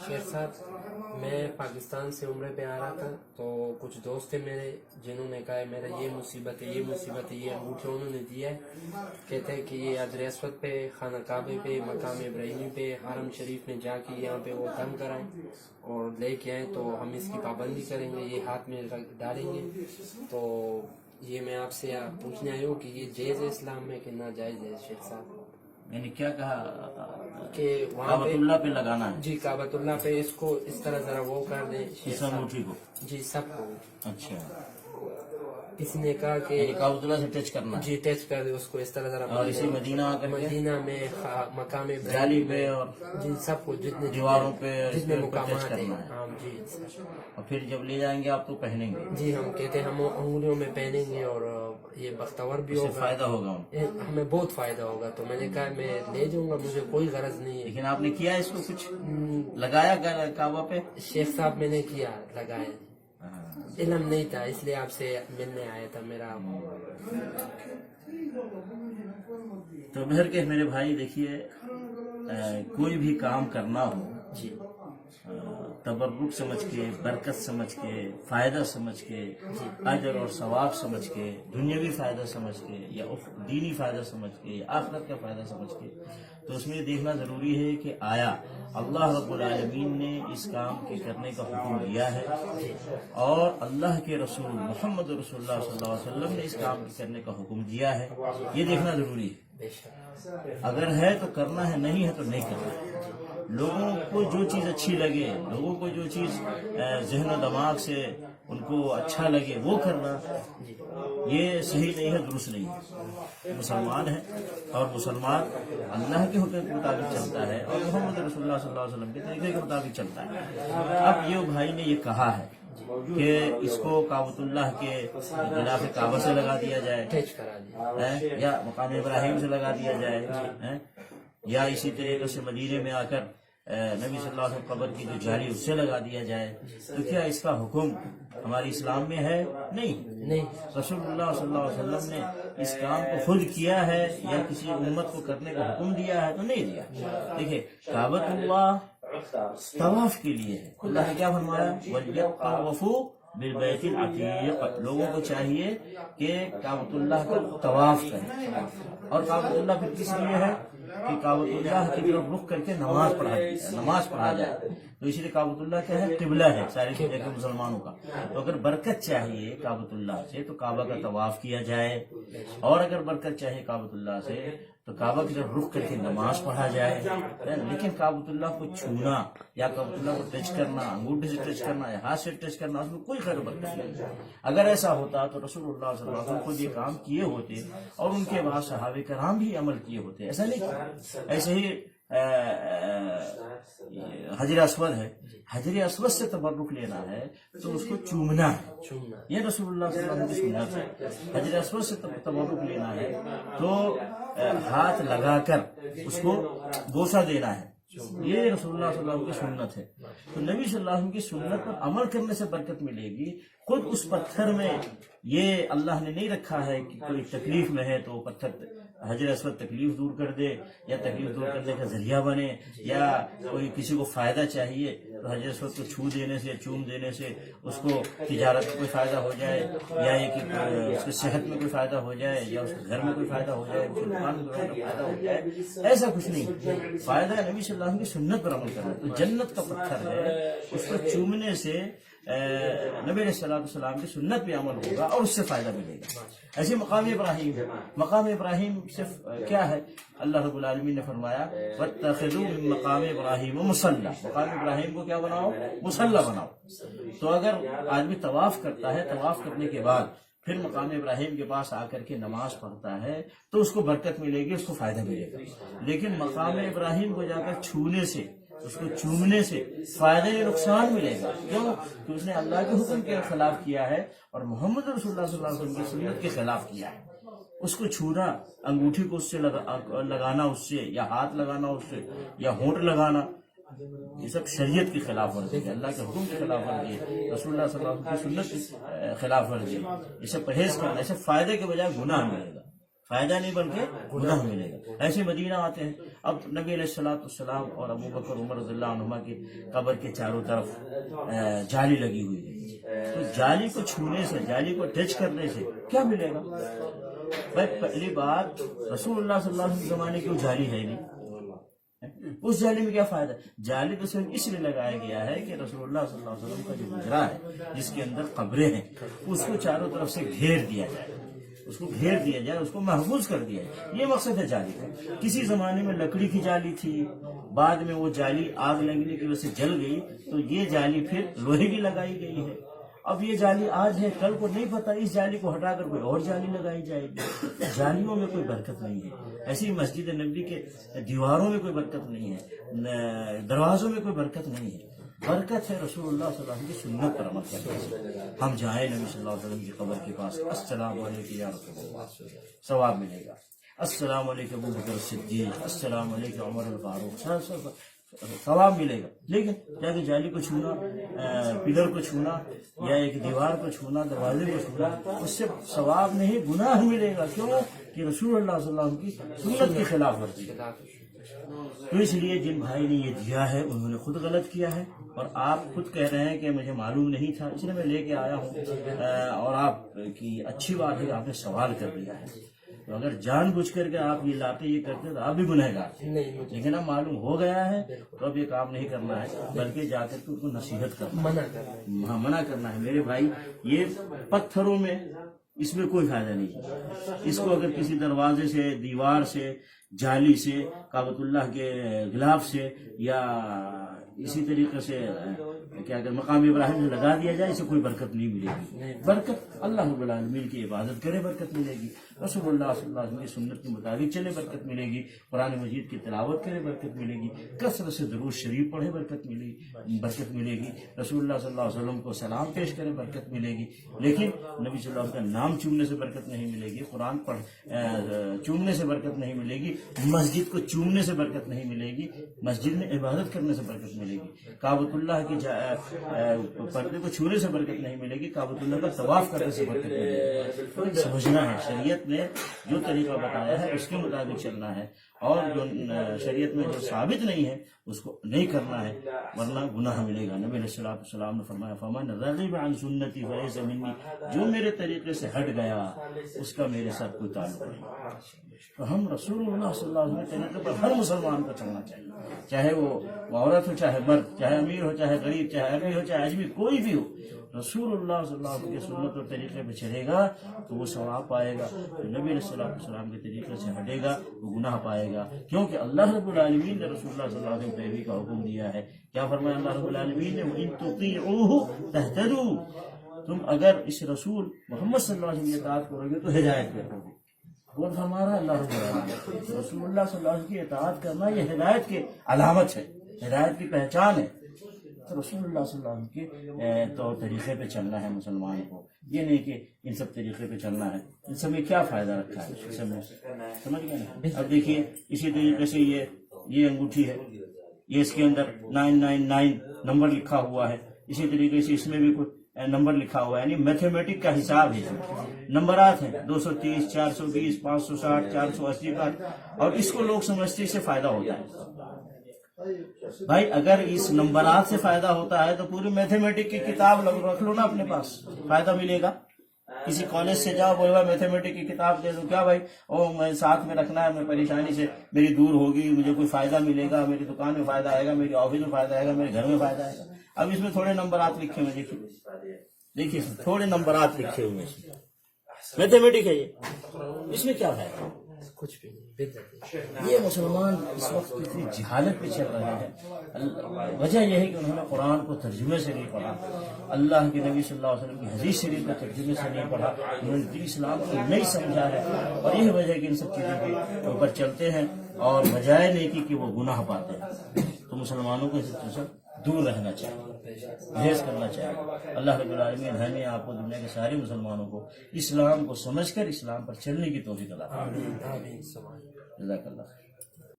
शेख साहब, मैं पाकिस्तान से उम्रे पे आ रहा था, तो कुछ दोस्त थे मेरे जिन्होंने कहा है मेरा ये मुसीबत है, ये मुसीबत है, ये अंगूठे उन्होंने दिया है। कहते हैं कि ये हजर अस्वद पे, खाना काबे पे, मकाम इब्राहिमी पे, हरम शरीफ में जाके यहाँ पे वो दम कराएं और लेके आए, तो हम इसकी पाबंदी करेंगे, ये हाथ में डालेंगे। तो ये मैं आपसे पूछने आया हूँ कि ये जायज़ है इस्लाम में कि ना जायज़ है शेख साहब? यानी क्या कहा कि वहाँ काबतुल्लाह पे लगाना है? जी, काबतुल्लाह पे इसको इस तरह जरा वो कर दें इस अंगूठी को? जी, सबको। अच्छा, इसने कहा कि काबतुल्लाह से टच करना है? जी, टच कर दे उसको इस तरह जरा। और इसी मदीना आकर के मदीना में मकाम जाली पे और जी सबको, जितने दीवारों पे जितने टच मुकामात हैं। करना है। हाँ जी। और फिर जब ले जाएंगे आप तो पहनेंगे? जी, हम कहते हैं हम अंगुलियों में पहनेंगे और ये बख्तवर भी उससे होगा, फायदा होगा उनको। हमें बहुत फायदा होगा। तो मैंने कहा मैं ले जाऊंगा, मुझे कोई गरज नहीं है। लेकिन आपने किया इसको कुछ लगाया काबा पे? शेख साहब मैंने किया, लगाया, हाँ। इल्म नहीं था इसलिए आपसे मिलने आया था मेरा। तो मेहर के मेरे भाई देखिए, कोई भी काम करना हो जी, तबर्रुक समझ के, बरकत समझ के, फायदा समझ के, अजर और सवाब समझ के, दुनियावी फायदा समझ के, या दीनी फायदा समझ के, या आखिरत का फायदा समझ के, तो उसमें देखना जरूरी है कि आया अल्लाह रब्बुल आलमीन ने इस काम के करने का हुक्म दिया है और अल्लाह के रसूल मोहम्मद रसूलुल्लाह सल्लल्लाहु अलैहि वसल्लम ने इस काम के करने का हुक्म दिया है। ये देखना जरूरी है। अगर है तो करना है, नहीं है तो नहीं करना है। लोगों को जो चीज अच्छी लगे, लोगों को जो चीज ज़हन दिमाग से उनको अच्छा लगे वो करना, ये सही नहीं है, दुरुस्त नहीं है। मुसलमान है और मुसलमान अल्लाह के हुक्म के मुताबिक चलता है और मोहम्मद रसूलुल्लाह सल्लल्लाहु अलैहि वसल्लम के तरीके के मुताबिक चलता है। अब ये भाई ने ये कहा है कि इसको काबतुल्लाह के गिलाफ काबा से लगा दिया जाए, टच करा दिया, या मकाम इब्राहिम से लगा दिया जाए, या इसी तरीके से मदीने में आकर नबी सल्लल्लाहु अलैहि वसल्लम कब्र की जो जारी उससे लगा दिया जाए। तो क्या इसका हुक्म हमारे इस्लाम में है? नहीं। रसूलुल्लाह सल्लल्लाहु अलैहि वसल्लम ने इस काम को खुद किया है या किसी उम्मत को करने का हुक्म दिया है? तो नहीं दिया। देखिए, काबतुल्लाह तवाफ के लिए है। अल्लाह ने क्या फरमाया? वल्यतवफू बिलबैतिल अतीक। लोगों को चाहिए कि काबतुल्लाह का तवाफ करें। और काबतुल्लाह फिर किस लिए है? कि काबतुल्लाह की तरफ रुख करके नमाज पढ़ा जाए। तो इसलिए काबतुल्लाह क्या है? किबला है सारे के मुसलमानों का। तो अगर बरकत चाहिए काबतुल्लाह से तो काबा का तवाफ किया जाए, और अगर बरकत चाहिए काबतुल्लाह से तो काबा की तरफ रुख करके नमाज पढ़ा जाए। लेकिन काबतुल्लाह को छूना या काबतुल्लाह को टच करना, अंगूठे से टच करना या हाथ से टच करना, उसमें कोई खैर बरकत नहीं। अगर ऐसा होता तो रसूलुल्लाह सल्लल्लाहु अलैहि वसल्लम खुद ये काम किए होते और उनके बाद सहाबे कराम भी अमल किए होते। ऐसा नहीं। ऐसे ही हजर अस्वद है, हजर अस्वद से तबर्रुक लेना है तो उसको चूमना है। ये रसूलुल्लाह सल्लल्लाहु अलैहि वसल्लम की सुन्नत है। हजर अस्वद से तबर्रुक लेना है तो हाथ लगाकर उसको बोसा देना है। ये रसूलुल्लाह सल्लल्लाहु अलैहि वसल्लम की सुन्नत है। तो नबी सल्लल्लाहु अलैहि वसल्लम की सुन्नत पर अमल करने से बरकत मिलेगी। खुद उस पत्थर में ये अल्लाह ने नहीं रखा है कि कोई तकलीफ में है तो पत्थर हजर अस्वद तकलीफ दूर कर दे या तकलीफ दूर करने का जरिया बने, या कोई किसी को फायदा चाहिए तो हजर अस्वद को छू देने से, चूम देने से उसको तिजारत में कोई फायदा हो जाए, या ये कि उसके सेहत में कोई फायदा हो जाए, या उसके घर में कोई फायदा हो जाए, उसके दुकान में कोई फायदा हो जाए। ऐसा कुछ नहीं। फायदा नबी सल्लल्लाहु अलैहि वसल्लम की सुन्नत पर अमल करना। तो जन्नत का पत्थर है, उसको चूमने से नबी अलैहिस्सलाम की सुन्नत पे अमल होगा और उससे फायदा मिलेगा। ऐसे मकाम इब्राहिम है। मकाम इब्राहिम सिर्फ क्या है? अल्लाह रब्बुल आलमीन ने फरमाया वत्तखिज़ू मिन मकाम इब्राहिम मुसल्ला। मकाम इब्राहिम को क्या बनाओ? मुसल्ला बनाओ। तो अगर आदमी तवाफ करता है, तवाफ करने के बाद फिर मकाम इब्राहिम के पास आकर के नमाज पढ़ता है तो उसको बरकत मिलेगी, उसको फायदा मिलेगा। लेकिन मकाम इब्राहिम को जाकर छूने से, उसको चूमने से फायदे या नुकसान मिलेगा। क्यों? कि उसने अल्लाह के हुक्म के खिलाफ किया है और मोहम्मद रसूलुल्लाह सल्लल्लाहु अलैहि वसल्लम की सुन्नत के खिलाफ किया है। उसको छूना, अंगूठी को उससे लगाना उससे, या हाथ लगाना उससे, या होंठ लगाना, ये सब शरीयत के खिलाफ वर्जी है, अल्लाह के हुक्म के खिलाफ वर्जी है, रसूलुल्लाह सल्लल्लाहु अलैहि वसल्लम की सुन्नत के खिलाफ वर्जी है। इसे परहेज करना, इसे फायदे के बजाय गुनाह मिलेगा। فائدہ نہیں بلکہ گناہ ملے گا. ایسے مدینہ آتے ہیں. اب نبی علیہ الصلوۃ والسلام اور ابو بکر عمر رضی اللہ عنہما کی قبر کے چاروں طرف جالی لگی ہوئی ہے. تو جالی کو چھونے سے، جالی کو ٹچ کرنے سے کیا ملے گا؟ بھائی پہلی بات رسول اللہ صلی اللہ علیہ وسلم کے زمانے کی وہ جالی ہے نہیں. اس جالی میں کیا فائدہ؟ جالی تو صرف اس لیے لگایا گیا ہے کہ رسول اللہ صلی اللہ علیہ وسلم کا جو گزرا ہے جس کے اندر قبریں ہیں اس کو چاروں طرف سے گھیر دیا جائے، اس کو گھیر دیا جائے، اس کو محفوظ کر دیا جائے. یہ مقصد ہے جالی کا. کسی زمانے میں لکڑی کی جالی تھی، بعد میں وہ جالی آگ لگنے کی وجہ سے جل گئی تو یہ جالی پھر لوہے کی لگائی گئی ہے. اب یہ جالی آج ہے، کل کو نہیں پتا، اس جالی کو ہٹا کر کوئی اور جالی لگائی جائے گی. جالیوں میں کوئی برکت نہیں ہے. ایسی مسجد نبوی کے دیواروں میں کوئی برکت نہیں ہے، دروازوں میں کوئی برکت نہیں ہے. برکت ہے رسول اللہ صلی اللہ علیہ وسلم کی سنت پر عمل کرنے سے. ہم جائیں نبی صلی اللہ علیہ وسلم کی قبر کے پاس، السلام علیکم یا رسول اللہ، ثواب ملے گا. السلام علیکم ابو بکر صدیق، السلام علیکم عمر الفاروق، ثواب ملے گا. لیکن کیا کہ جالی کو چھونا، پلر کو چھونا یا ایک دیوار کو چھونا، دروازے کو چھونا، اس سے ثواب نہیں گناہ ملے گا. کیوں؟ کہ رسول اللہ صلی اللہ علیہ وسلم کی سنت کے خلاف ورزی. تو اس لیے جن بھائی نے یہ دیا ہے انہوں نے خود غلط کیا ہے، اور آپ خود کہہ رہے ہیں کہ مجھے معلوم نہیں تھا اس لیے میں لے کے آیا ہوں، اور آپ کی اچھی بات ہے کہ آپ نے سوال کر دیا ہے. تو اگر جان بوجھ کر کے آپ یہ لاتے یہ کرتے تو آپ بھی گنہگار. لیکن اب معلوم ہو گیا ہے تو اب یہ کام نہیں کرنا ہے، بلکہ جا کر کے ان کو نصیحت کرنا، منع کرنا ہے. میرے بھائی یہ پتھروں میں اس میں کوئی فائدہ نہیں ہے. اس کو اگر کسی دروازے سے، دیوار سے، جالی سے، کعبۃ اللہ کے غلاف سے یا اسی طریقے سے کیا کہ مقام ابراہیم سے لگا دیا جائے، اسے کوئی برکت نہیں ملے گی. برکت اللہ رب العالمین کی عبادت کرے برکت ملے گی، رسول اللہ صلی اللہ علیہ وسلم کی سنت کے مطابق چلے برکت ملے گی، قرآن مجید کی تلاوت کرے برکت ملے گی، کثرت سے درود شریف پڑھے برکت ملے گی، رسول اللہ صلی اللہ علیہ وسلم کو سلام پیش کرے برکت ملے گی. لیکن نبی صلی اللہ علیہ وسلم کا نام چومنے سے برکت نہیں ملے گی، قرآن چومنے سے برکت نہیں ملے گی، مسجد کو چومنے سے برکت نہیں ملے گی، مسجد میں عبادت کرنے سے برکت ملے گی، کعبۃ اللہ کی پردے کو چھونے سے برکت نہیں ملے گی، کعبۃ اللہ کا طواف کرنے سے برکت ملے گی. سمجھنا ہے شریعت نے جو طریقہ بتایا ہے اس کے مطابق چلنا ہے، اور جو شریعت میں جو ثابت نہیں ہے اس کو نہیں کرنا ہے، ورنہ گناہ ملے گا. نبی علیہ السلام نے فرمایا فمن رغب عن سنتی فلیس منی، جو میرے طریقے سے ہٹ گیا اس کا میرے ساتھ کوئی تعلق نہیں. تو ہم رسول اللہ صلی اللہ علیہ وسلم کے طریقے پر ہر مسلمان کو چلنا چاہیے، چاہے وہ عورت ہو، چاہے مرد، چاہے امیر ہو، چاہے غریب، چاہے عربی ہو، چاہے اجمی، کوئی بھی ہو. رسول اللہ صلی اللہ علیہ وسلم کی سنت اور طریقے پہ چلے گا تو وہ ثواب پائے گا. نبی علیہ السلام کے طریقے سے ہٹے گا وہ گناہ پائے گا، کیونکہ اللہ رب العالمین نے رسول اللہ صلی اللہ علیہ وسلم پیروی کا حکم دیا ہے. کیا فرمایا اللہ رب العالمین نے؟ وَإِن تُطِيعُوهُ تَهْتَدُوا، تم اگر اس رسول محمد صلی اللہ علیہ وسلم کی اطاعت کرو گے تو ہدایت پہ رہو گے. کون فرما رہا ہے؟ اللہ رب العالمین. رسول اللہ صلی اللہ علیہ وسلم کی اطاعت کرنا یہ ہدایت کی علامت ہے، ہدایت کی پہچان ہے. تو رسول اللہ صلی اللہ علیہ وسلم کے طور طریقے پہ چلنا ہے مسلمان کو، یہ نہیں کہ ان سب طریقے پہ چلنا ہے. ان سب میں کیا فائدہ رکھا ہے اس میں سمجھ گئے نا؟ اب دیکھیے اسی طریقے سے یہ انگوٹھی ہے، یہ اس کے اندر 999 نمبر لکھا ہوا ہے. اسی طریقے سے اس میں بھی کوئی نمبر لکھا ہوا ہے، یعنی میتھمیٹک کا حساب ہے. نمبرات ہیں 230 420 560 480 کا، اور اس کو لوگ سمجھتے اس سے فائدہ ہوتا ہے. بھائی اگر اس نمبرات سے فائدہ ہوتا ہے تو پوری میتھمیٹک کی کتاب رکھ لو نا اپنے پاس، فائدہ ملے گا. کسی کالج سے جاؤ، بولے میتھمیٹک کی کتاب دے دو، کیا بھائی میں ساتھ میں رکھنا ہے، میں پریشانی سے میری دور ہوگی، مجھے کوئی فائدہ ملے گا، میری دکان میں فائدہ آئے گا، میری آفس میں فائدہ آئے گا، میرے گھر میں فائدہ آئے گا. اب اس میں تھوڑے نمبرات لکھے ہوئے، دیکھیے تھوڑے نمبرات لکھے ہوئے ہیں. میتھمیٹک ہے یہ، اس میں کیا ہے؟ کچھ بھی نہیں. یہ مسلمان اس وقت کتنی جہالت پہ چل رہے ہیں. وجہ یہ ہے کہ انہوں نے قرآن کو ترجمے سے نہیں پڑھا، اللہ کے نبی صلی اللہ علیہ وسلم کی حدیث شریف کو ترجمے سے نہیں پڑھا، انہوں نے دین اسلام کو نہیں سمجھا ہے. اور یہ وجہ ہے کہ ان سب چیزوں کے اوپر چلتے ہیں اور بجائے نیکی کہ وہ گناہ پاتے ہیں. تو مسلمانوں کو اس سے دور رہنا چاہیے، پرہیز کرنا چاہیے. اللہ رب العالمین ہمیں آپ کو، دنیا کے سارے مسلمانوں کو اسلام کو سمجھ کر اسلام پر چلنے کی توفیق عطا فرمائے. جزاک اللہ.